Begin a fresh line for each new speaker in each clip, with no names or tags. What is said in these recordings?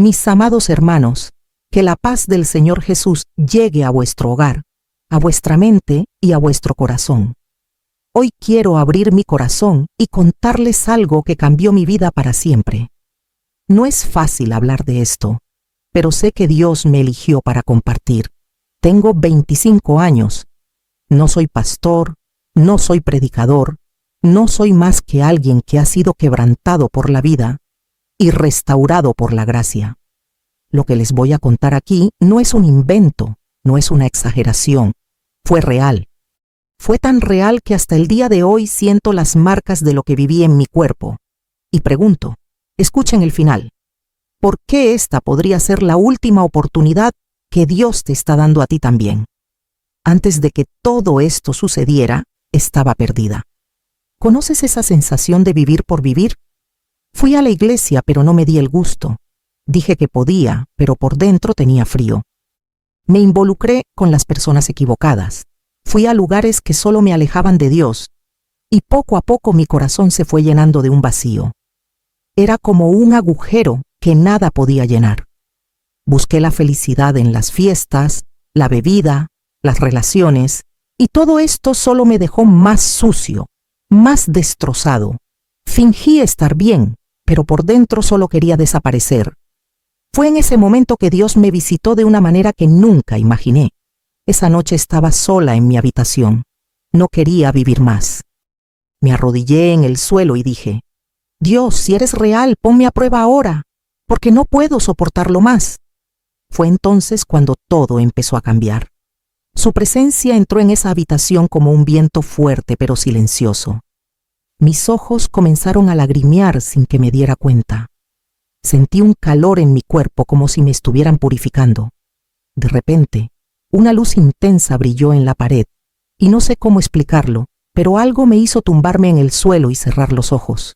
Mis amados hermanos, que la paz del Señor Jesús llegue a vuestro hogar, a vuestra mente y a vuestro corazón. Hoy quiero abrir mi corazón y contarles algo que cambió mi vida para siempre. No es fácil hablar de esto, pero sé que Dios me eligió para compartir. Tengo 25 años. No soy pastor, no soy predicador, no soy más que alguien que ha sido quebrantado por la vida y restaurado por la gracia. Lo que les voy a contar aquí no es un invento, no es una exageración, fue real. Fue tan real que hasta el día de hoy siento las marcas de lo que viví en mi cuerpo. Y pregunto, escuchen el final, ¿por qué esta podría ser la última oportunidad que Dios te está dando a ti también? Antes de que todo esto sucediera, estaba perdida. ¿Conoces esa sensación de vivir por vivir? Fui a la iglesia, pero no me di el gusto. Dije que podía, pero por dentro tenía frío. Me involucré con las personas equivocadas. Fui a lugares que solo me alejaban de Dios, y poco a poco mi corazón se fue llenando de un vacío. Era como un agujero que nada podía llenar. Busqué la felicidad en las fiestas, la bebida, las relaciones, y todo esto solo me dejó más sucio, más destrozado. Fingí estar bien, pero por dentro solo quería desaparecer. Fue en ese momento que Dios me visitó de una manera que nunca imaginé. Esa noche estaba sola en mi habitación. No quería vivir más. Me arrodillé en el suelo y dije, Dios, si eres real, ponme a prueba ahora, porque no puedo soportarlo más. Fue entonces cuando todo empezó a cambiar. Su presencia entró en esa habitación como un viento fuerte pero silencioso. Mis ojos comenzaron a lagrimear sin que me diera cuenta. Sentí un calor en mi cuerpo como si me estuvieran purificando. De repente, una luz intensa brilló en la pared, y no sé cómo explicarlo, pero algo me hizo tumbarme en el suelo y cerrar los ojos.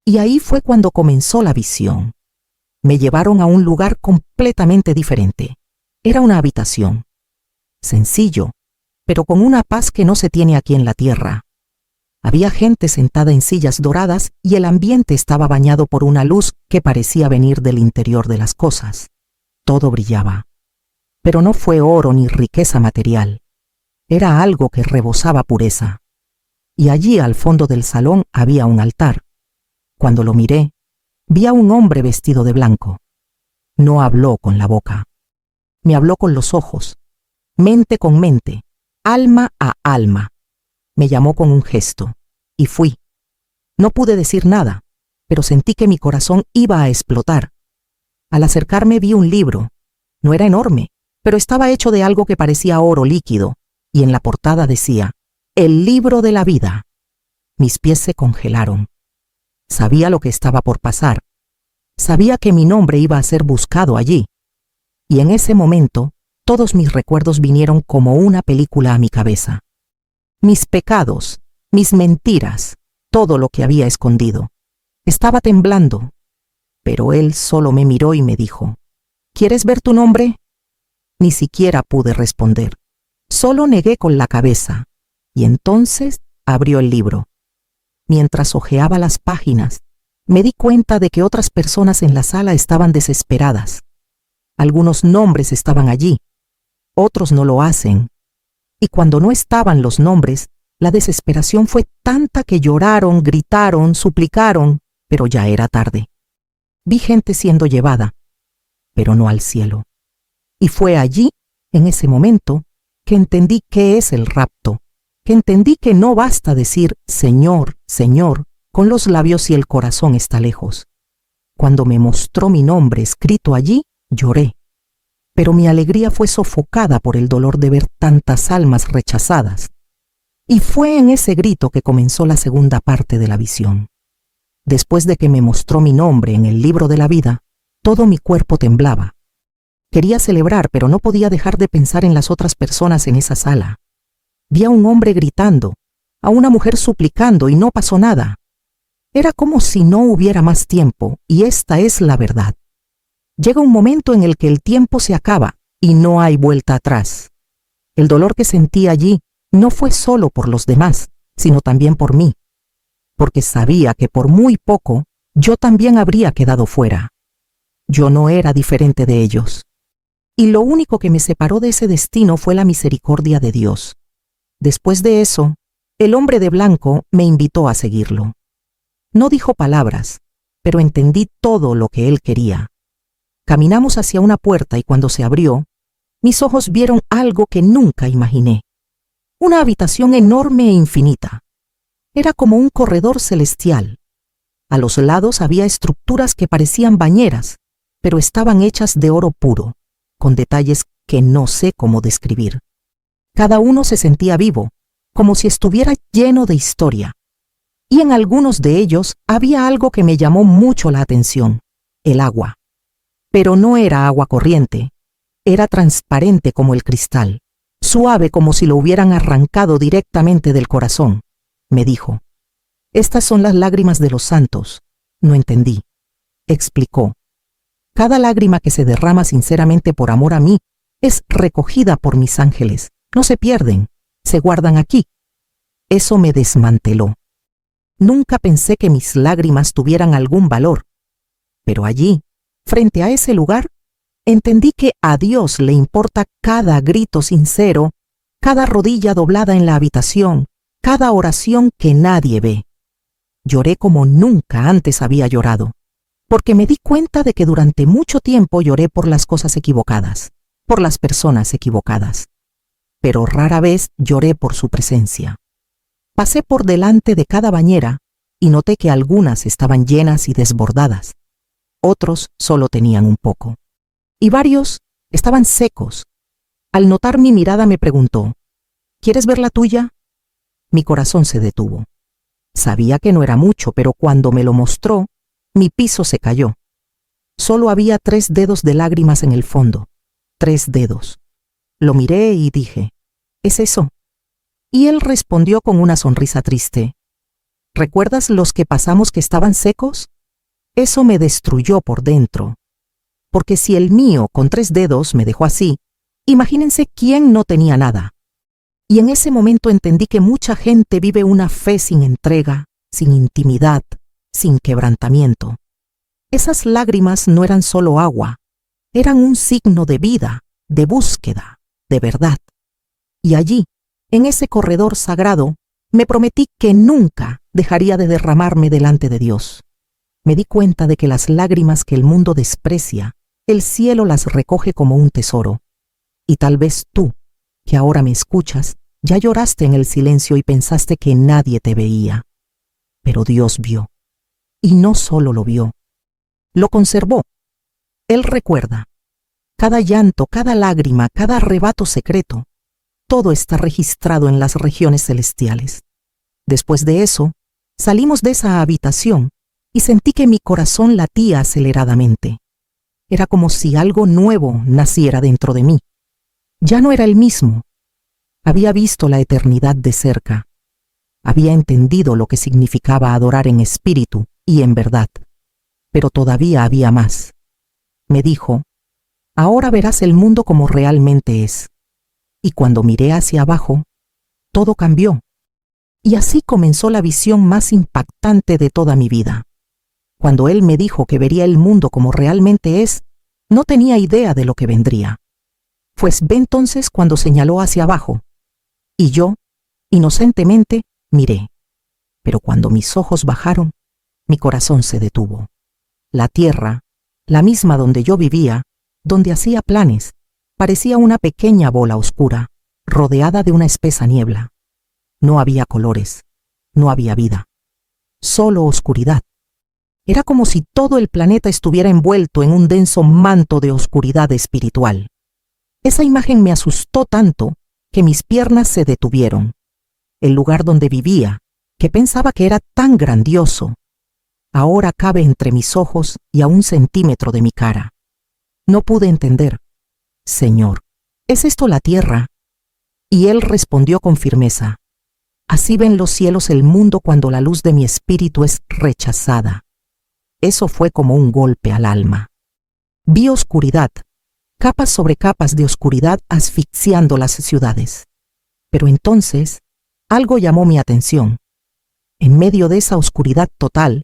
Y ahí fue cuando comenzó la visión. Me llevaron a un lugar completamente diferente. Era una habitación. Sencillo, pero con una paz que no se tiene aquí en la tierra. Había gente sentada en sillas doradas y el ambiente estaba bañado por una luz que parecía venir del interior de las cosas. Todo brillaba. Pero no fue oro ni riqueza material. Era algo que rebosaba pureza. Y allí al fondo del salón había un altar. Cuando lo miré, vi a un hombre vestido de blanco. No habló con la boca. Me habló con los ojos, mente con mente, alma a alma. Me llamó con un gesto, y fui. No pude decir nada, pero sentí que mi corazón iba a explotar. Al acercarme vi un libro. No era enorme, pero estaba hecho de algo que parecía oro líquido, y en la portada decía, El libro de la vida. Mis pies se congelaron. Sabía lo que estaba por pasar. Sabía que mi nombre iba a ser buscado allí. Y en ese momento, todos mis recuerdos vinieron como una película a mi cabeza. Mis pecados, mis mentiras, todo lo que había escondido. Estaba temblando, pero él solo me miró y me dijo, ¿quieres ver tu nombre? Ni siquiera pude responder. Solo negué con la cabeza, y entonces abrió el libro. Mientras hojeaba las páginas, me di cuenta de que otras personas en la sala estaban desesperadas. Algunos nombres estaban allí, otros no lo hacen. Y cuando no estaban los nombres, la desesperación fue tanta que lloraron, gritaron, suplicaron, pero ya era tarde. Vi gente siendo llevada, pero no al cielo. Y fue allí, en ese momento, que entendí qué es el rapto, que entendí que no basta decir Señor, Señor, con los labios y el corazón está lejos. Cuando me mostró mi nombre escrito allí, lloré. Pero mi alegría fue sofocada por el dolor de ver tantas almas rechazadas. Y fue en ese grito que comenzó la segunda parte de la visión. Después de que me mostró mi nombre en el libro de la vida, todo mi cuerpo temblaba. Quería celebrar, pero no podía dejar de pensar en las otras personas en esa sala. Vi a un hombre gritando, a una mujer suplicando y no pasó nada. Era como si no hubiera más tiempo, y esta es la verdad. Llega un momento en el que el tiempo se acaba y no hay vuelta atrás. El dolor que sentí allí no fue solo por los demás, sino también por mí, porque sabía que por muy poco yo también habría quedado fuera. Yo no era diferente de ellos. Y lo único que me separó de ese destino fue la misericordia de Dios. Después de eso, el hombre de blanco me invitó a seguirlo. No dijo palabras, pero entendí todo lo que él quería. Caminamos hacia una puerta y cuando se abrió, mis ojos vieron algo que nunca imaginé. Una habitación enorme e infinita. Era como un corredor celestial. A los lados había estructuras que parecían bañeras, pero estaban hechas de oro puro, con detalles que no sé cómo describir. Cada uno se sentía vivo, como si estuviera lleno de historia. Y en algunos de ellos había algo que me llamó mucho la atención: el agua. Pero no era agua corriente, era transparente como el cristal, suave como si lo hubieran arrancado directamente del corazón. Me dijo: «Estas son las lágrimas de los santos». No entendí. Explicó: «Cada lágrima que se derrama sinceramente por amor a mí es recogida por mis ángeles. No se pierden, se guardan aquí». Eso me desmanteló. Nunca pensé que mis lágrimas tuvieran algún valor. Pero allí, frente a ese lugar, entendí que a Dios le importa cada grito sincero, cada rodilla doblada en la habitación, cada oración que nadie ve. Lloré como nunca antes había llorado, porque me di cuenta de que durante mucho tiempo lloré por las cosas equivocadas, por las personas equivocadas. Pero rara vez lloré por su presencia. Pasé por delante de cada bañera y noté que algunas estaban llenas y desbordadas. Otros solo tenían un poco. Y varios estaban secos. Al notar mi mirada me preguntó: «¿Quieres ver la tuya?». Mi corazón se detuvo. Sabía que no era mucho, pero cuando me lo mostró, mi piso se cayó. Solo había 3 dedos de lágrimas en el fondo. 3 dedos. Lo miré y dije: «¿Es eso?». Y él respondió con una sonrisa triste: «¿Recuerdas los que pasamos que estaban secos?». Eso me destruyó por dentro. Porque si el mío, con 3 dedos, me dejó así, imagínense quién no tenía nada. Y en ese momento entendí que mucha gente vive una fe sin entrega, sin intimidad, sin quebrantamiento. Esas lágrimas no eran solo agua, eran un signo de vida, de búsqueda, de verdad. Y allí, en ese corredor sagrado, me prometí que nunca dejaría de derramarme delante de Dios. Me di cuenta de que las lágrimas que el mundo desprecia, el cielo las recoge como un tesoro. Y tal vez tú, que ahora me escuchas, ya lloraste en el silencio y pensaste que nadie te veía. Pero Dios vio. Y no solo lo vio, lo conservó. Él recuerda. Cada llanto, cada lágrima, cada arrebato secreto, todo está registrado en las regiones celestiales. Después de eso, salimos de esa habitación y sentí que mi corazón latía aceleradamente. Era como si algo nuevo naciera dentro de mí. Ya no era el mismo. Había visto la eternidad de cerca. Había entendido lo que significaba adorar en espíritu y en verdad. Pero todavía había más. Me dijo: «Ahora verás el mundo como realmente es». Y cuando miré hacia abajo, todo cambió. Y así comenzó la visión más impactante de toda mi vida. Cuando él me dijo que vería el mundo como realmente es, no tenía idea de lo que vendría. Pues ve entonces cuando señaló hacia abajo. Y yo, inocentemente, miré. Pero cuando mis ojos bajaron, mi corazón se detuvo. La tierra, la misma donde yo vivía, donde hacía planes, parecía una pequeña bola oscura, rodeada de una espesa niebla. No había colores, no había vida, solo oscuridad. Era como si todo el planeta estuviera envuelto en un denso manto de oscuridad espiritual. Esa imagen me asustó tanto que mis piernas se detuvieron. El lugar donde vivía, que pensaba que era tan grandioso, ahora cabe entre mis ojos y a 1 centímetro de mi cara. No pude entender. «Señor, ¿es esto la tierra?». Y él respondió con firmeza: «Así ven los cielos el mundo cuando la luz de mi espíritu es rechazada». Eso fue como un golpe al alma. Vi oscuridad, capas sobre capas de oscuridad asfixiando las ciudades. Pero entonces, algo llamó mi atención. En medio de esa oscuridad total,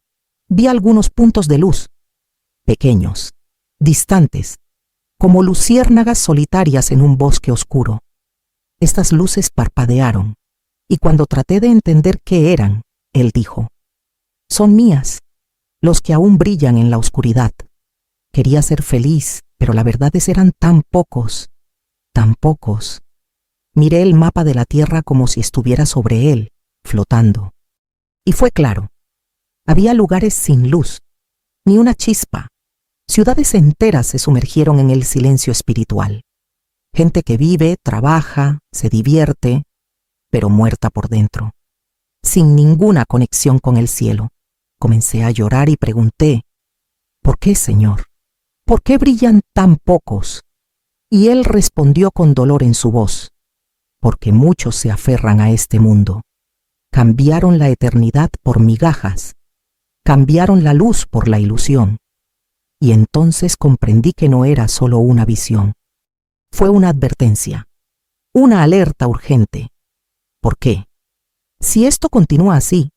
vi algunos puntos de luz, pequeños, distantes, como luciérnagas solitarias en un bosque oscuro. Estas luces parpadearon, y cuando traté de entender qué eran, él dijo: «Son mías, los que aún brillan en la oscuridad». Quería ser feliz, pero la verdad es eran tan pocos, tan pocos. Miré el mapa de la Tierra como si estuviera sobre él, flotando. Y fue claro. Había lugares sin luz, ni una chispa. Ciudades enteras se sumergieron en el silencio espiritual. Gente que vive, trabaja, se divierte, pero muerta por dentro, sin ninguna conexión con el cielo. Comencé a llorar y pregunté: «¿Por qué, Señor? ¿Por qué brillan tan pocos?». Y él respondió con dolor en su voz: «Porque muchos se aferran a este mundo. Cambiaron la eternidad por migajas. Cambiaron la luz por la ilusión». Y entonces comprendí que no era solo una visión. Fue una advertencia, una alerta urgente. ¿Por qué? Si esto continúa así,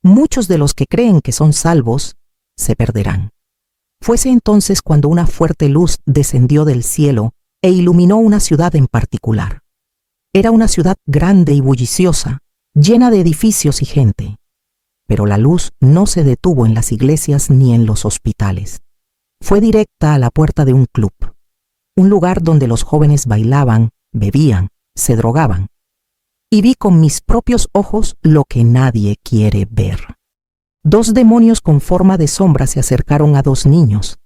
muchos de los que creen que son salvos se perderán. Fuese entonces cuando una fuerte luz descendió del cielo e iluminó una ciudad en particular. Era una ciudad grande y bulliciosa, llena de edificios y gente. Pero la luz no se detuvo en las iglesias ni en los hospitales. Fue directa a la puerta de un club, un lugar donde los jóvenes bailaban, bebían, se drogaban. Y vi con mis propios ojos lo que nadie quiere ver. 2 demonios con forma de sombra se acercaron a 2 niños.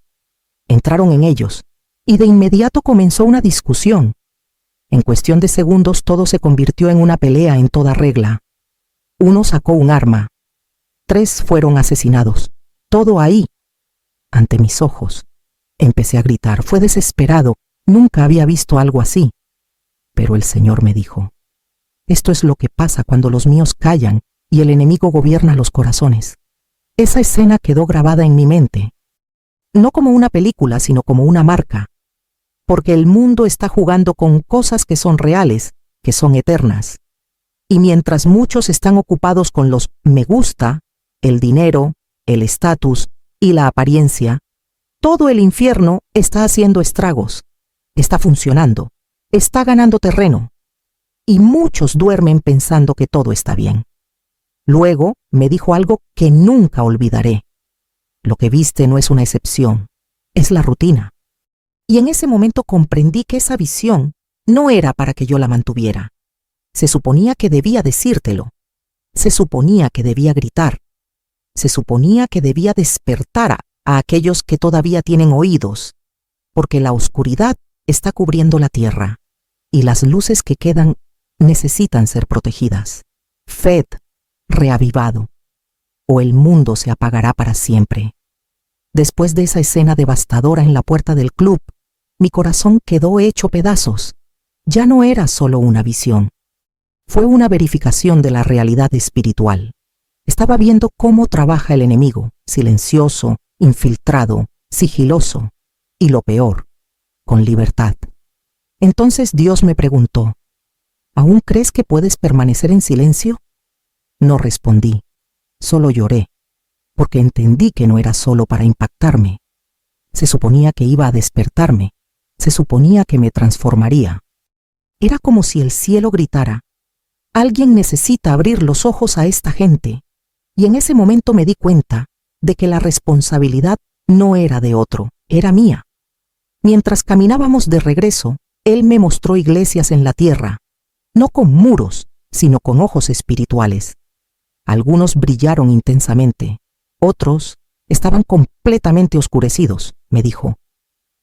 Entraron en ellos, y de inmediato comenzó una discusión. En cuestión de segundos todo se convirtió en una pelea en toda regla. Uno sacó un arma. 3 fueron asesinados. Todo ahí, ante mis ojos. Empecé a gritar. Fue desesperado. Nunca había visto algo así. Pero el Señor me dijo: «Esto es lo que pasa cuando los míos callan y el enemigo gobierna los corazones». Esa escena quedó grabada en mi mente, no como una película, sino como una marca, porque el mundo está jugando con cosas que son reales, que son eternas. Y mientras muchos están ocupados con los me gusta, el dinero, el estatus y la apariencia, todo el infierno está haciendo estragos, está funcionando, está ganando terreno. Y muchos duermen pensando que todo está bien. Luego me dijo algo que nunca olvidaré: «Lo que viste no es una excepción, es la rutina». Y en ese momento comprendí que esa visión no era para que yo la mantuviera. Se suponía que debía decírtelo. Se suponía que debía gritar. Se suponía que debía despertar a aquellos que todavía tienen oídos, porque la oscuridad está cubriendo la tierra, y las luces que quedan necesitan ser protegidas. Fed, reavivado, o el mundo se apagará para siempre. Después de esa escena devastadora en la puerta del club, mi corazón quedó hecho pedazos. Ya no era solo una visión. Fue una verificación de la realidad espiritual. Estaba viendo cómo trabaja el enemigo, silencioso, infiltrado, sigiloso, y lo peor, con libertad. Entonces Dios me preguntó: «¿Aún crees que puedes permanecer en silencio?». No respondí, solo lloré, porque entendí que no era solo para impactarme. Se suponía que iba a despertarme, se suponía que me transformaría. Era como si el cielo gritara: «Alguien necesita abrir los ojos a esta gente». Y en ese momento me di cuenta de que la responsabilidad no era de otro, era mía. Mientras caminábamos de regreso, Él me mostró iglesias en la tierra, no con muros, sino con ojos espirituales. Algunos brillaron intensamente, otros estaban completamente oscurecidos, me dijo.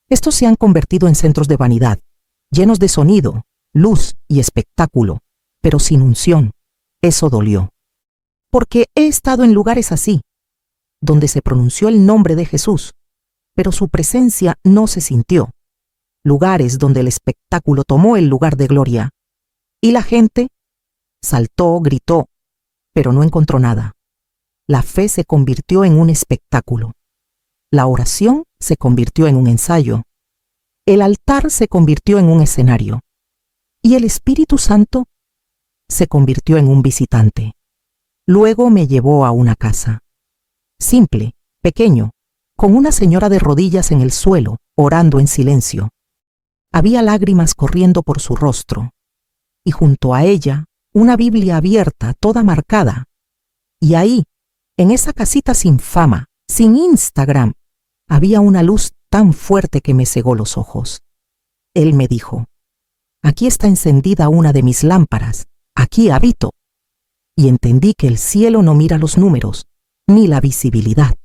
Estos se han convertido en centros de vanidad, llenos de sonido, luz y espectáculo, pero sin unción. Eso dolió. Porque he estado en lugares así, donde se pronunció el nombre de Jesús, pero su presencia no se sintió. Lugares donde el espectáculo tomó el lugar de gloria, y la gente saltó, gritó, pero no encontró nada. La fe se convirtió en un espectáculo. La oración se convirtió en un ensayo. El altar se convirtió en un escenario. Y el Espíritu Santo se convirtió en un visitante. Luego me llevó a una casa. Simple, pequeño, con una señora de rodillas en el suelo, orando en silencio. Había lágrimas corriendo por su rostro, y junto a ella, una Biblia abierta, toda marcada. Y ahí, en esa casita sin fama, sin Instagram, había una luz tan fuerte que me cegó los ojos. Él me dijo: «Aquí está encendida una de mis lámparas, aquí habito». Y entendí que el cielo no mira los números, ni la visibilidad.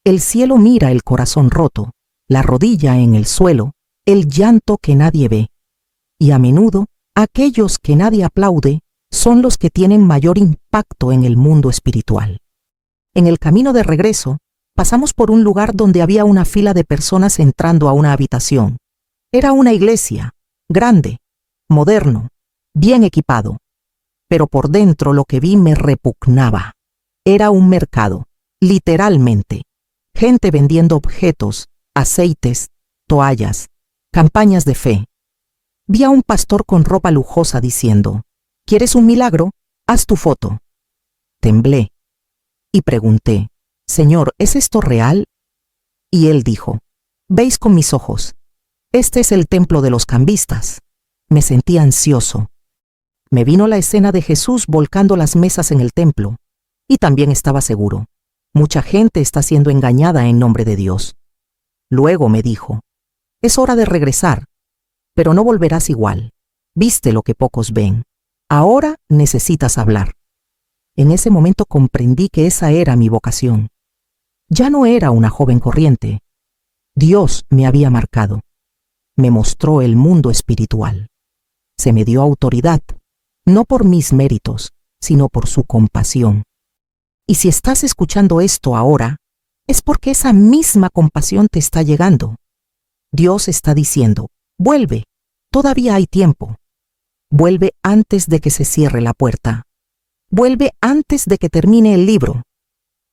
El cielo mira el corazón roto, la rodilla en el suelo, el llanto que nadie ve. Y a menudo, aquellos que nadie aplaude son los que tienen mayor impacto en el mundo espiritual. En el camino de regreso, pasamos por un lugar donde había una fila de personas entrando a una habitación. Era una iglesia, grande, moderno, bien equipado. Pero por dentro lo que vi me repugnaba. Era un mercado, literalmente. Gente vendiendo objetos, aceites, toallas, campañas de fe. Vi a un pastor con ropa lujosa diciendo: «¿Quieres un milagro? Haz tu foto». Temblé y pregunté: «Señor, ¿es esto real?». Y él dijo: «Veis con mis ojos. Este es el templo de los cambistas». Me sentí ansioso. Me vino la escena de Jesús volcando las mesas en el templo, y también estaba seguro: mucha gente está siendo engañada en nombre de Dios. Luego me dijo: «Es hora de regresar, pero no volverás igual. Viste lo que pocos ven. Ahora necesitas hablar». En ese momento comprendí que esa era mi vocación. Ya no era una joven corriente. Dios me había marcado. Me mostró el mundo espiritual. Se me dio autoridad, no por mis méritos, sino por su compasión. Y si estás escuchando esto ahora, es porque esa misma compasión te está llegando. Dios está diciendo: «Vuelve, todavía hay tiempo. Vuelve antes de que se cierre la puerta. Vuelve antes de que termine el libro.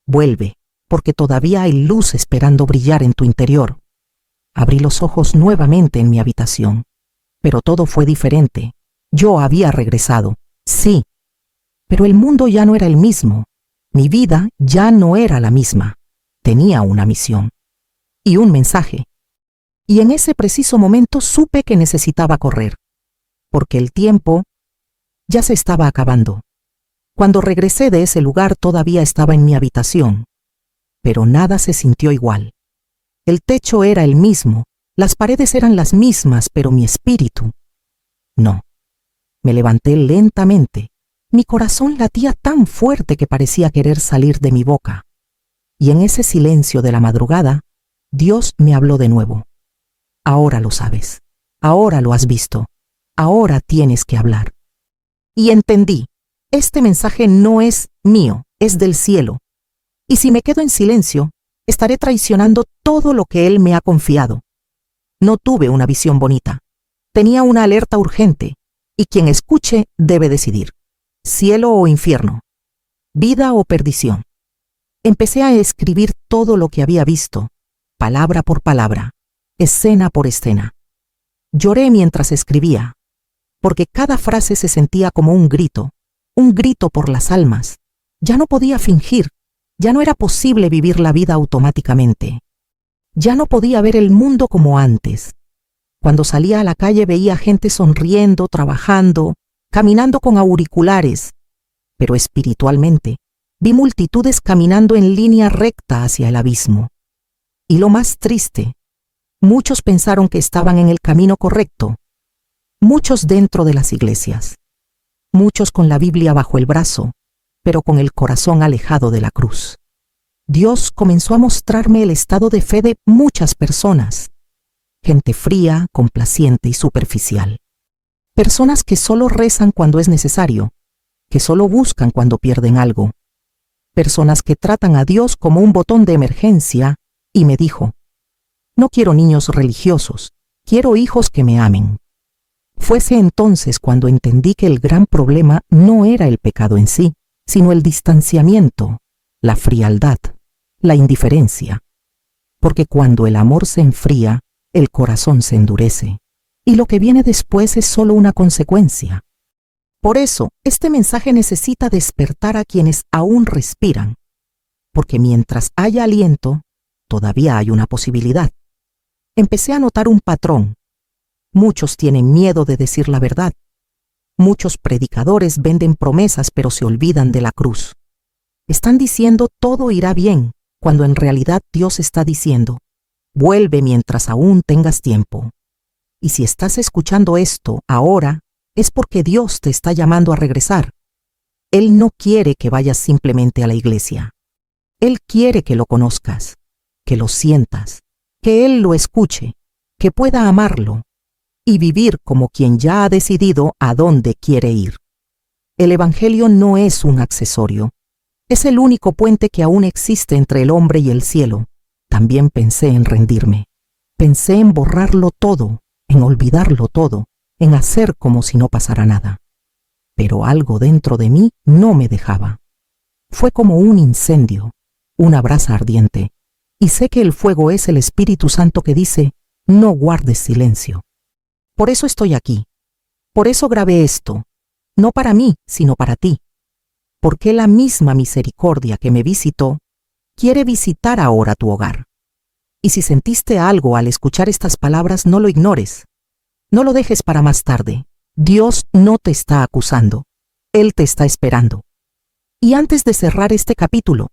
Vuelve, porque todavía hay luz esperando brillar en tu interior». Abrí los ojos nuevamente en mi habitación, pero todo fue diferente. Yo había regresado, sí, pero el mundo ya no era el mismo. Mi vida ya no era la misma. Tenía una misión y un mensaje. Y en ese preciso momento supe que necesitaba correr, porque el tiempo ya se estaba acabando. Cuando regresé de ese lugar todavía estaba en mi habitación, pero nada se sintió igual. El techo era el mismo, las paredes eran las mismas, pero mi espíritu, no. Me levanté lentamente. Mi corazón latía tan fuerte que parecía querer salir de mi boca. Y en ese silencio de la madrugada, Dios me habló de nuevo. «Ahora lo sabes. Ahora lo has visto. Ahora tienes que hablar». Y entendí. Este mensaje no es mío, es del cielo. Y si me quedo en silencio, estaré traicionando todo lo que Él me ha confiado. No tuve una visión bonita. Tenía una alerta urgente. Y quien escuche debe decidir: cielo o infierno, vida o perdición. Empecé a escribir todo lo que había visto, palabra por palabra, escena por escena. Lloré mientras escribía, porque cada frase se sentía como un grito por las almas. Ya no podía fingir, ya no era posible vivir la vida automáticamente. Ya no podía ver el mundo como antes. Cuando salía a la calle veía gente sonriendo, trabajando, caminando con auriculares, pero espiritualmente vi multitudes caminando en línea recta hacia el abismo. Y lo más triste, muchos pensaron que estaban en el camino correcto, muchos dentro de las iglesias, muchos con la Biblia bajo el brazo, pero con el corazón alejado de la cruz. Dios comenzó a mostrarme el estado de fe de muchas personas. Gente fría, complaciente y superficial. Personas que solo rezan cuando es necesario, que solo buscan cuando pierden algo. Personas que tratan a Dios como un botón de emergencia, y me dijo: «No quiero niños religiosos, quiero hijos que me amen». Fuese entonces cuando entendí que el gran problema no era el pecado en sí, sino el distanciamiento, la frialdad, la indiferencia. Porque cuando el amor se enfría, el corazón se endurece, y lo que viene después es solo una consecuencia. Por eso, este mensaje necesita despertar a quienes aún respiran, porque mientras haya aliento, todavía hay una posibilidad. Empecé a notar un patrón. Muchos tienen miedo de decir la verdad. Muchos predicadores venden promesas pero se olvidan de la cruz. Están diciendo todo irá bien, cuando en realidad Dios está diciendo, vuelve mientras aún tengas tiempo. Y si estás escuchando esto ahora, es porque Dios te está llamando a regresar. Él no quiere que vayas simplemente a la iglesia. Él quiere que lo conozcas, que lo sientas, que Él lo escuche, que pueda amarlo y vivir como quien ya ha decidido a dónde quiere ir. El Evangelio no es un accesorio. Es el único puente que aún existe entre el hombre y el cielo. También pensé en rendirme. Pensé en borrarlo todo, en olvidarlo todo, en hacer como si no pasara nada. Pero algo dentro de mí no me dejaba. Fue como un incendio, una brasa ardiente, y sé que el fuego es el Espíritu Santo que dice, no guardes silencio. Por eso estoy aquí. Por eso grabé esto, no para mí, sino para ti. Porque la misma misericordia que me visitó, quiere visitar ahora tu hogar. Y si sentiste algo al escuchar estas palabras, no lo ignores. No lo dejes para más tarde. Dios no te está acusando. Él te está esperando. Y antes de cerrar este capítulo,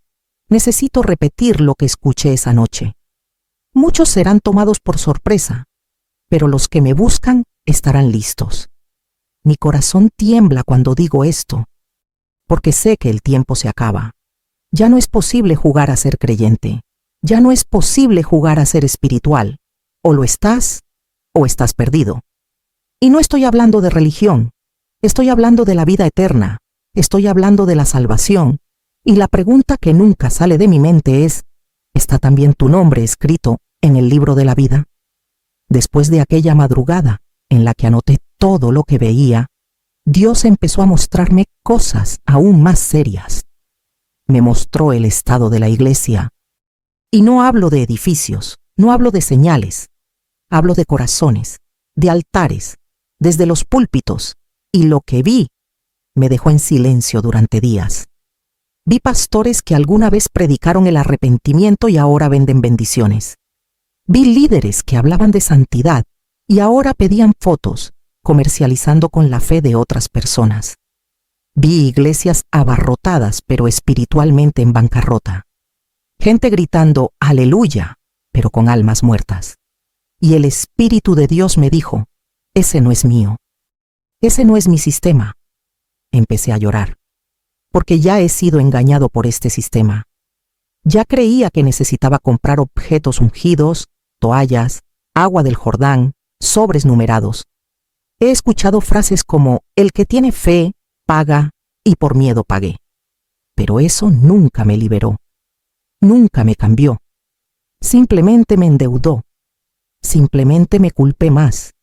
necesito repetir lo que escuché esa noche. Muchos serán tomados por sorpresa, pero los que me buscan estarán listos. Mi corazón tiembla cuando digo esto, porque sé que el tiempo se acaba. Ya no es posible jugar a ser creyente. Ya no es posible jugar a ser espiritual. O lo estás, o estás perdido. Y no estoy hablando de religión. Estoy hablando de la vida eterna. Estoy hablando de la salvación. Y la pregunta que nunca sale de mi mente es, ¿está también tu nombre escrito en el libro de la vida? Después de aquella madrugada en la que anoté todo lo que veía, Dios empezó a mostrarme cosas aún más serias. Me mostró el estado de la iglesia. Y no hablo de edificios, no hablo de señales. Hablo de corazones, de altares, desde los púlpitos. Y lo que vi me dejó en silencio durante días. Vi pastores que alguna vez predicaron el arrepentimiento y ahora venden bendiciones. Vi líderes que hablaban de santidad y ahora pedían fotos, comercializando con la fe de otras personas. Vi iglesias abarrotadas pero espiritualmente en bancarrota. Gente gritando aleluya, pero con almas muertas. Y el Espíritu de Dios me dijo, ese no es mío. Ese no es mi sistema. Empecé a llorar, porque ya he sido engañado por este sistema. Ya creía que necesitaba comprar objetos ungidos, toallas, agua del Jordán, sobres numerados. He escuchado frases como, el que tiene fe, paga, y por miedo pagué. Pero eso nunca me liberó. Nunca me cambió. Simplemente me endeudó. Simplemente me culpé más.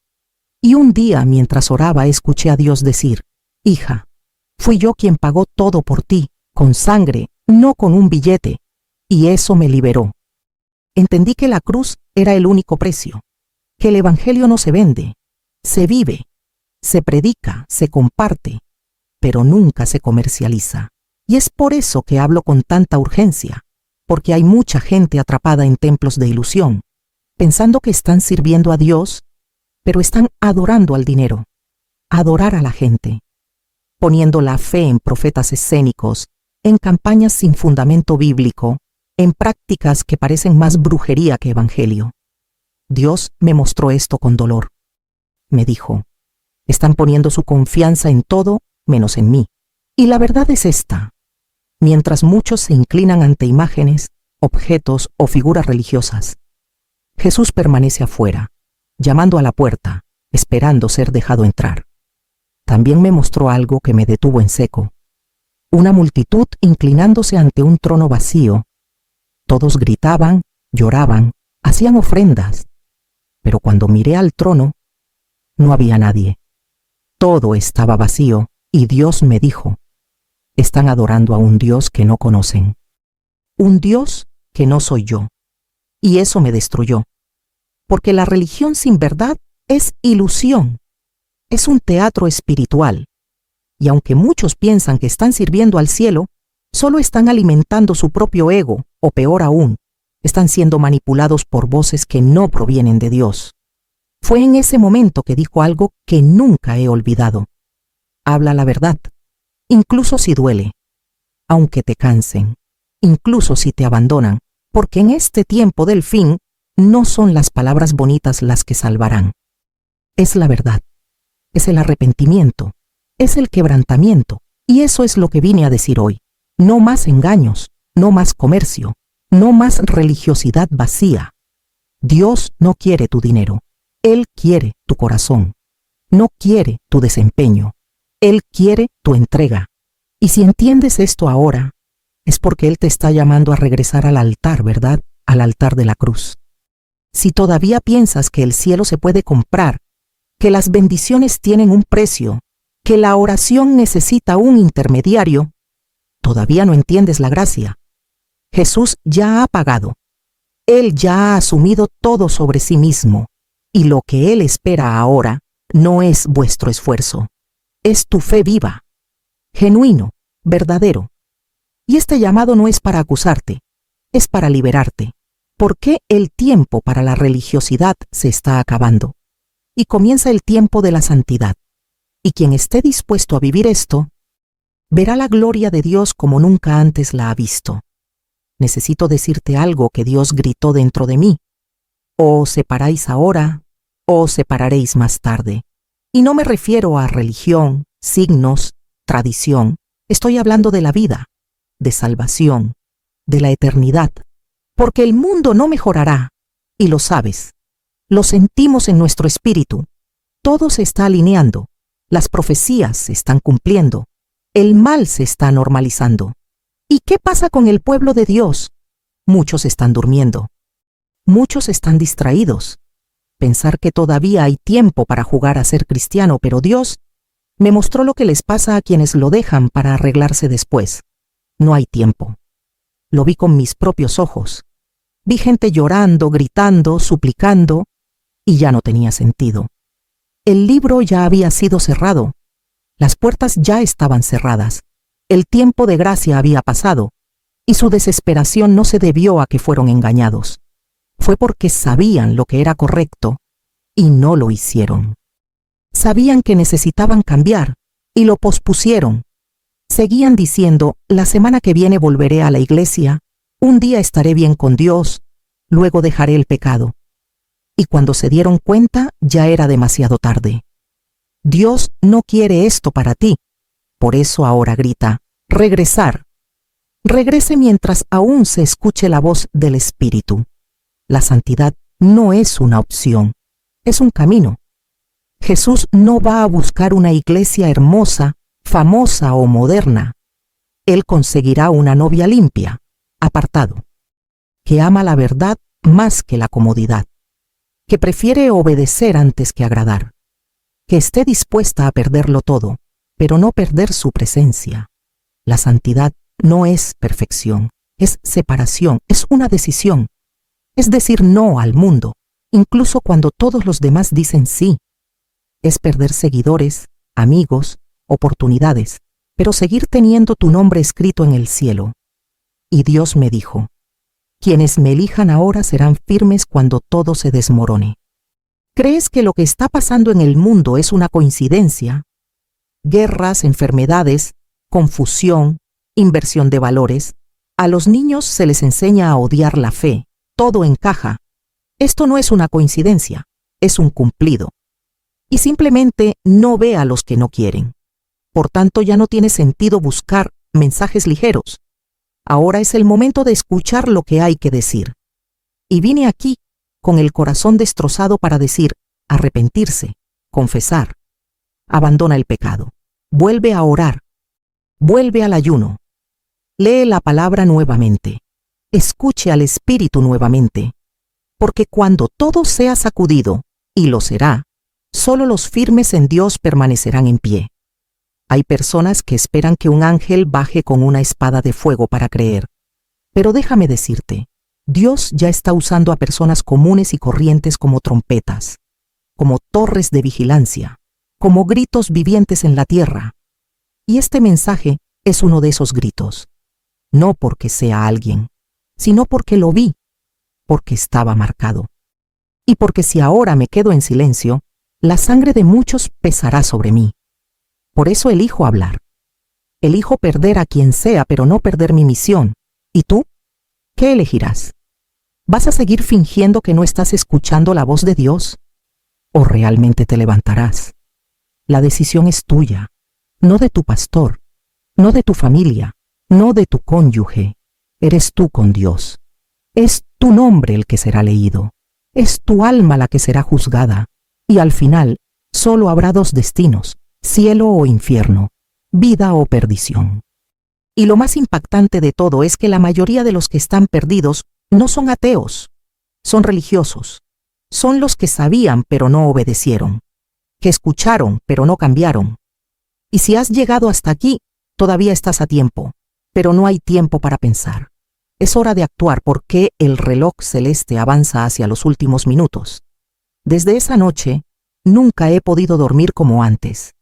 Y un día, mientras oraba, escuché a Dios decir, hija, fui yo quien pagó todo por ti, con sangre, no con un billete. Y eso me liberó. Entendí que la cruz era el único precio, que el Evangelio no se vende, se vive, se predica, se comparte, pero nunca se comercializa. Y es por eso que hablo con tanta urgencia, porque hay mucha gente atrapada en templos de ilusión, pensando que están sirviendo a Dios, pero están adorando al dinero, adorar a la gente, poniendo la fe en profetas escénicos, en campañas sin fundamento bíblico, en prácticas que parecen más brujería que evangelio. Dios me mostró esto con dolor. Me dijo, están poniendo su confianza en todo menos en mí. Y la verdad es esta. Mientras muchos se inclinan ante imágenes, objetos o figuras religiosas, Jesús permanece afuera, llamando a la puerta, esperando ser dejado entrar. También me mostró algo que me detuvo en seco. Una multitud inclinándose ante un trono vacío. Todos gritaban, lloraban, hacían ofrendas. Pero cuando miré al trono, no había nadie. Todo estaba vacío y Dios me dijo, están adorando a un Dios que no conocen. Un Dios que no soy yo. Y eso me destruyó. Porque la religión sin verdad es ilusión. Es un teatro espiritual. Y aunque muchos piensan que están sirviendo al cielo, solo están alimentando su propio ego, o peor aún, Están siendo manipulados por voces que no provienen de Dios. Fue en ese momento que dijo algo que nunca he olvidado. Habla la verdad, incluso si duele, aunque te cansen, incluso si te abandonan, porque en este tiempo del fin no son las palabras bonitas las que salvarán. Es la verdad, es el arrepentimiento, es el quebrantamiento, y eso es lo que vine a decir hoy. No más engaños, no más comercio, no más religiosidad vacía. Dios no quiere tu dinero, Él quiere tu corazón. No quiere tu desempeño, Él quiere tu entrega. Y si entiendes esto ahora, es porque Él te está llamando a regresar al altar, ¿verdad? Al altar de la cruz. Si todavía piensas que el cielo se puede comprar, que las bendiciones tienen un precio, que la oración necesita un intermediario, todavía no entiendes la gracia. Jesús ya ha pagado. Él ya ha asumido todo sobre sí mismo, y lo que Él espera ahora no es vuestro esfuerzo. Es tu fe viva, genuino, verdadero. Y este llamado no es para acusarte, es para liberarte, porque el tiempo para la religiosidad se está acabando, y comienza el tiempo de la santidad. Y quien esté dispuesto a vivir esto, verá la gloria de Dios como nunca antes la ha visto. Necesito decirte algo que Dios gritó dentro de mí. O separáis ahora, o separaréis más tarde. Y no me refiero a religión, signos, tradición. Estoy hablando de la vida, de salvación, de la eternidad. Porque el mundo no mejorará, y lo sabes. Lo sentimos en nuestro espíritu. Todo se está alineando. Las profecías se están cumpliendo. El mal se está normalizando. ¿Y qué pasa con el pueblo de Dios? Muchos están durmiendo. Muchos están distraídos. Pensar que todavía hay tiempo para jugar a ser cristiano, pero Dios me mostró lo que les pasa a quienes lo dejan para arreglarse después. No hay tiempo. Lo vi con mis propios ojos. Vi gente llorando, gritando, suplicando, y ya no tenía sentido. El libro ya había sido cerrado. Las puertas ya estaban cerradas. El tiempo de gracia había pasado, y su desesperación no se debió a que fueron engañados. Fue porque sabían lo que era correcto, y no lo hicieron. Sabían que necesitaban cambiar, y lo pospusieron. Seguían diciendo, la semana que viene volveré a la iglesia, un día estaré bien con Dios, luego dejaré el pecado. Y cuando se dieron cuenta, ya era demasiado tarde. Dios no quiere esto para ti. Por eso ahora grita, regresar. Regrese mientras aún se escuche la voz del Espíritu. La santidad no es una opción, es un camino. Jesús no va a buscar una iglesia hermosa, famosa o moderna. Él conseguirá una novia limpia, apartado, que ama la verdad más que la comodidad, que prefiere obedecer antes que agradar, que esté dispuesta a perderlo todo, pero no perder su presencia. La santidad no es perfección, es separación, es una decisión. Es decir no al mundo, incluso cuando todos los demás dicen sí. Es perder seguidores, amigos, oportunidades, pero seguir teniendo tu nombre escrito en el cielo. Y Dios me dijo, quienes me elijan ahora serán firmes cuando todo se desmorone. ¿Crees que lo que está pasando en el mundo es una coincidencia? Guerras, enfermedades, confusión, inversión de valores. A los niños se les enseña a odiar la fe. Todo encaja. Esto no es una coincidencia, es un cumplido. Y simplemente no ve a los que no quieren. Por tanto, ya no tiene sentido buscar mensajes ligeros. Ahora es el momento de escuchar lo que hay que decir. Y vine aquí con el corazón destrozado para decir, arrepentirse, confesar. Abandona el pecado. Vuelve a orar. Vuelve al ayuno. Lee la palabra nuevamente. Escuche al Espíritu nuevamente. Porque cuando todo sea sacudido, y lo será, solo los firmes en Dios permanecerán en pie. Hay personas que esperan que un ángel baje con una espada de fuego para creer. Pero déjame decirte, Dios ya está usando a personas comunes y corrientes como trompetas, como torres de vigilancia, como gritos vivientes en la tierra. Y este mensaje es uno de esos gritos. No porque sea alguien, sino porque lo vi. porque estaba marcado. Y porque si ahora me quedo en silencio, la sangre de muchos pesará sobre mí. Por eso elijo hablar. Elijo perder a quien sea, pero no perder mi misión. ¿Y tú? ¿Qué elegirás? ¿Vas a seguir fingiendo que no estás escuchando la voz de Dios? ¿O realmente te levantarás? La decisión es tuya, no de tu pastor, no de tu familia, no de tu cónyuge. Eres tú con Dios. Es tu nombre el que será leído. Es tu alma la que será juzgada. Y al final, solo habrá dos destinos, cielo o infierno, vida o perdición. Y lo más impactante de todo es que la mayoría de los que están perdidos no son ateos, son religiosos. Son los que sabían pero no obedecieron, que escucharon pero no cambiaron. Y si has llegado hasta aquí, todavía estás a tiempo, pero no hay tiempo para pensar. Es hora de actuar porque el reloj celeste avanza hacia los últimos minutos. Desde esa noche, nunca he podido dormir como antes.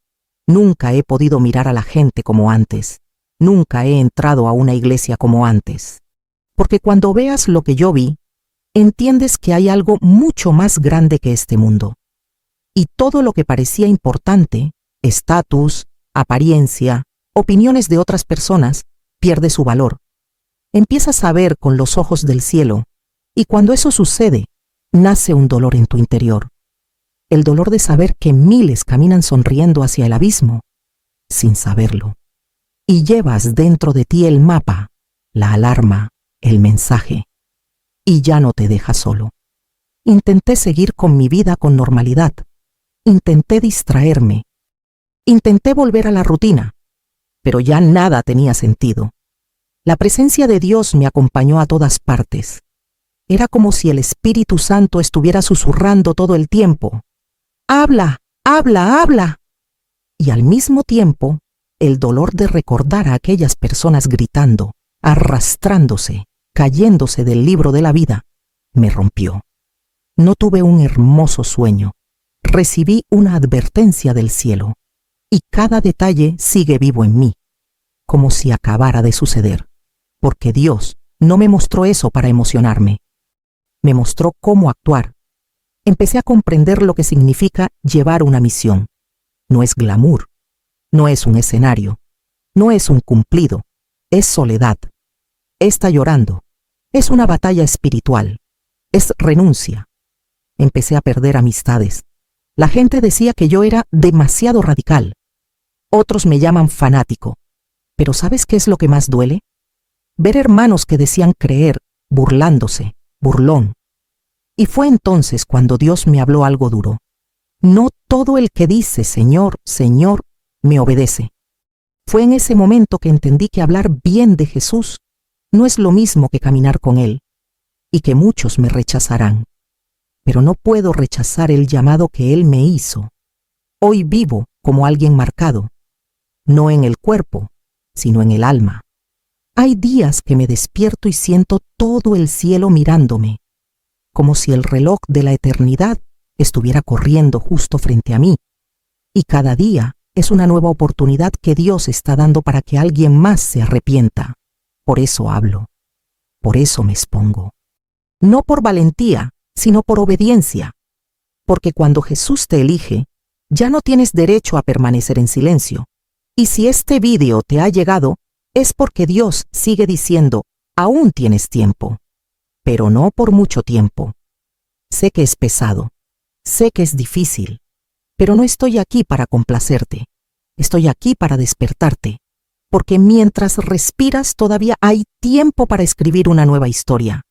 Nunca he podido mirar a la gente como antes. Nunca he entrado a una iglesia como antes. Porque cuando veas lo que yo vi, entiendes que hay algo mucho más grande que este mundo. Y todo lo que parecía importante, estatus, apariencia, opiniones de otras personas, pierde su valor. Empiezas a ver con los ojos del cielo, y cuando eso sucede, nace un dolor en tu interior. El dolor de saber que miles caminan sonriendo hacia el abismo, sin saberlo. Y llevas dentro de ti el mapa, la alarma, el mensaje. Y ya no te deja solo. Intenté seguir con mi vida con normalidad. Intenté distraerme. Intenté volver a la rutina, pero ya nada tenía sentido. La presencia de Dios me acompañó a todas partes. Era como si el Espíritu Santo estuviera susurrando todo el tiempo. ¡Habla! ¡Habla! ¡Habla! Y al mismo tiempo, el dolor de recordar a aquellas personas gritando, arrastrándose, cayéndose del libro de la vida, me rompió. No tuve un hermoso sueño. Recibí una advertencia del cielo. Y cada detalle sigue vivo en mí, como si acabara de suceder. Porque Dios no me mostró eso para emocionarme. Me mostró cómo actuar. Empecé a comprender lo que significa llevar una misión. No es glamour, no es un escenario, no es un cumplido, es soledad. Está llorando, es una batalla espiritual, es renuncia. Empecé a perder amistades. La gente decía que yo era demasiado radical. Otros me llaman fanático. Pero ¿sabes qué es lo que más duele? Ver hermanos que decían creer, burlándose, burlón. Y fue entonces cuando Dios me habló algo duro. No todo el que dice Señor, Señor, me obedece. Fue en ese momento que entendí que hablar bien de Jesús no es lo mismo que caminar con Él, y que muchos me rechazarán. Pero no puedo rechazar el llamado que Él me hizo. Hoy vivo como alguien marcado, no en el cuerpo, sino en el alma. Hay días que me despierto y siento todo el cielo mirándome, como si el reloj de la eternidad estuviera corriendo justo frente a mí. Y cada día es una nueva oportunidad que Dios está dando para que alguien más se arrepienta. Por eso hablo, por eso me expongo. No por valentía, sino por obediencia. Porque cuando Jesús te elige, ya no tienes derecho a permanecer en silencio. Y si este vídeo te ha llegado, es porque Dios sigue diciendo, aún tienes tiempo, pero no por mucho tiempo. Sé que es pesado, sé que es difícil, pero no estoy aquí para complacerte. Estoy aquí para despertarte, porque mientras respiras todavía hay tiempo para escribir una nueva historia.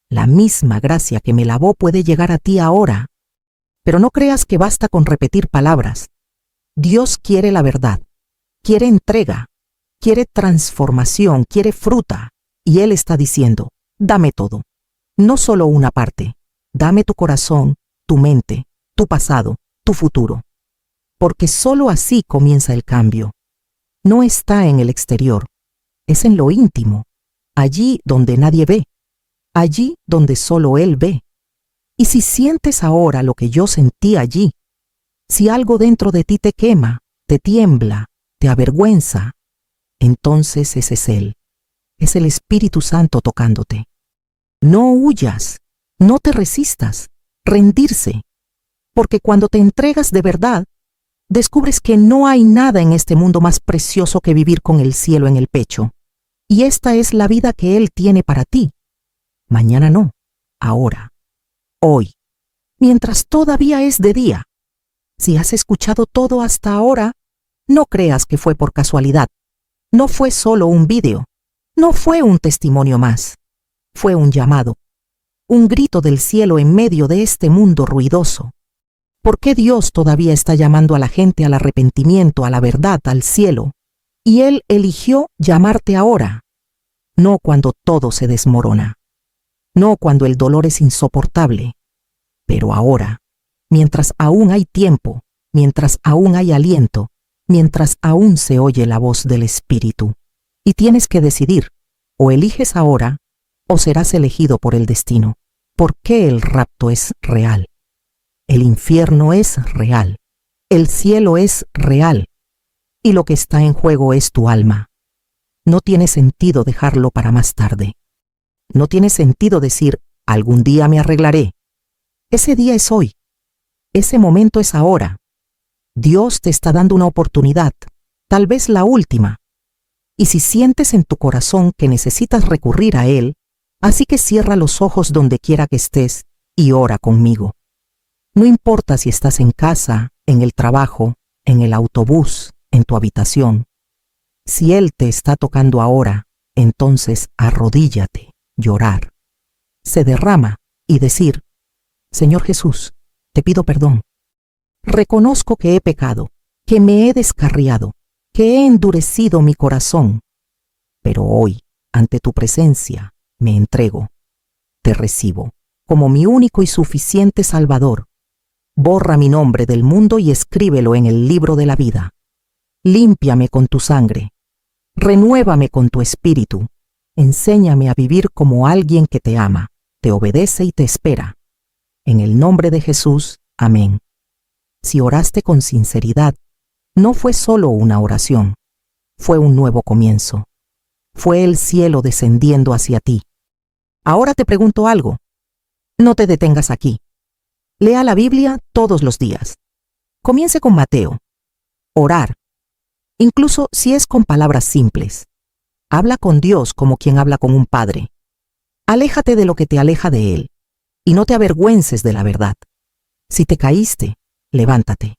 La misma gracia que me lavó puede llegar a ti ahora. Pero no creas que basta con repetir palabras. Dios quiere la verdad, quiere entrega, quiere transformación, quiere fruta. Y Él está diciendo, dame todo. No solo una parte. Dame tu corazón, tu mente, tu pasado, tu futuro. Porque solo así comienza el cambio. No está en el exterior, es en lo íntimo, allí donde nadie ve, allí donde solo Él ve. Y si sientes ahora lo que yo sentí allí, si algo dentro de ti te quema, te tiembla, te avergüenza, entonces ese es Él. Es el Espíritu Santo tocándote. No huyas, No te resistas, rendirse, porque cuando te entregas de verdad, descubres que no hay nada en este mundo más precioso que vivir con el cielo en el pecho. Y esta es la vida que Él tiene para ti. Mañana no, ahora, hoy, mientras todavía es de día. Si has escuchado todo hasta ahora, no creas que fue por casualidad. No fue solo un vídeo, no fue un testimonio más. Fue un llamado, un grito del cielo en medio de este mundo ruidoso. ¿Por qué Dios todavía está llamando a la gente al arrepentimiento, a la verdad, al cielo? Y Él eligió llamarte ahora, no cuando todo se desmorona, no cuando el dolor es insoportable, pero ahora, mientras aún hay tiempo, mientras aún hay aliento, mientras aún se oye la voz del Espíritu. Y tienes que decidir, o eliges ahora, o serás elegido por el destino. ¿Por qué el rapto es real? El infierno es real, el cielo es real, y lo que está en juego es tu alma. No tiene sentido dejarlo para más tarde. No tiene sentido decir, algún día me arreglaré. Ese día es hoy. Ese momento es ahora. Dios te está dando una oportunidad, tal vez la última. Y si sientes en tu corazón que necesitas recurrir a Él, así que cierra los ojos donde quiera que estés y ora conmigo. No importa si estás en casa, en el trabajo, en el autobús, en tu habitación. Si Él te está tocando ahora, entonces arrodíllate, llorar. Se derrama y decir, Señor Jesús, te pido perdón. Reconozco que he pecado, que me he descarriado, que he endurecido mi corazón. Pero hoy, ante tu presencia, me entrego. Te recibo como mi único y suficiente Salvador. Borra mi nombre del mundo y escríbelo en el libro de la vida. Límpiame con tu sangre. Renuévame con tu espíritu. Enséñame a vivir como alguien que te ama, te obedece y te espera. En el nombre de Jesús, amén. Si oraste con sinceridad, no fue solo una oración, fue un nuevo comienzo. Fue el cielo descendiendo hacia ti. Ahora te pregunto algo. No te detengas aquí. Lea la Biblia todos los días. Comience con Mateo. Orar. Incluso si es con palabras simples. Habla con Dios como quien habla con un padre. Aléjate de lo que te aleja de Él. Y no te avergüences de la verdad. Si te caíste, levántate.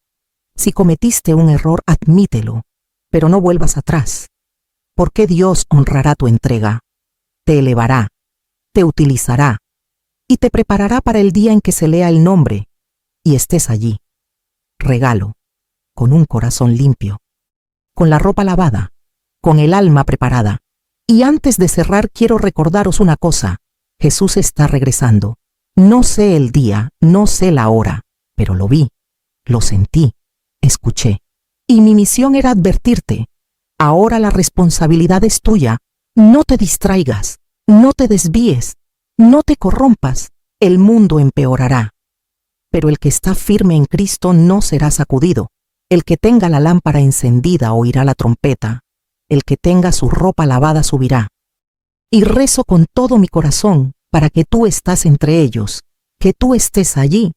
Si cometiste un error, admítelo, pero no vuelvas atrás. Porque Dios honrará tu entrega. Te elevará, te utilizará y te preparará para el día en que se lea el nombre y estés allí. Regalo, con un corazón limpio, con la ropa lavada, con el alma preparada. Y antes de cerrar quiero recordaros una cosa. Jesús está regresando. No sé el día, no sé la hora, pero lo vi, lo sentí, escuché. Y mi misión era advertirte. Ahora la responsabilidad es tuya. No te distraigas, no te desvíes, no te corrompas. El mundo empeorará. Pero el que está firme en Cristo no será sacudido. El que tenga la lámpara encendida oirá la trompeta. El que tenga su ropa lavada subirá. Y rezo con todo mi corazón para que tú estás entre ellos, que tú estés allí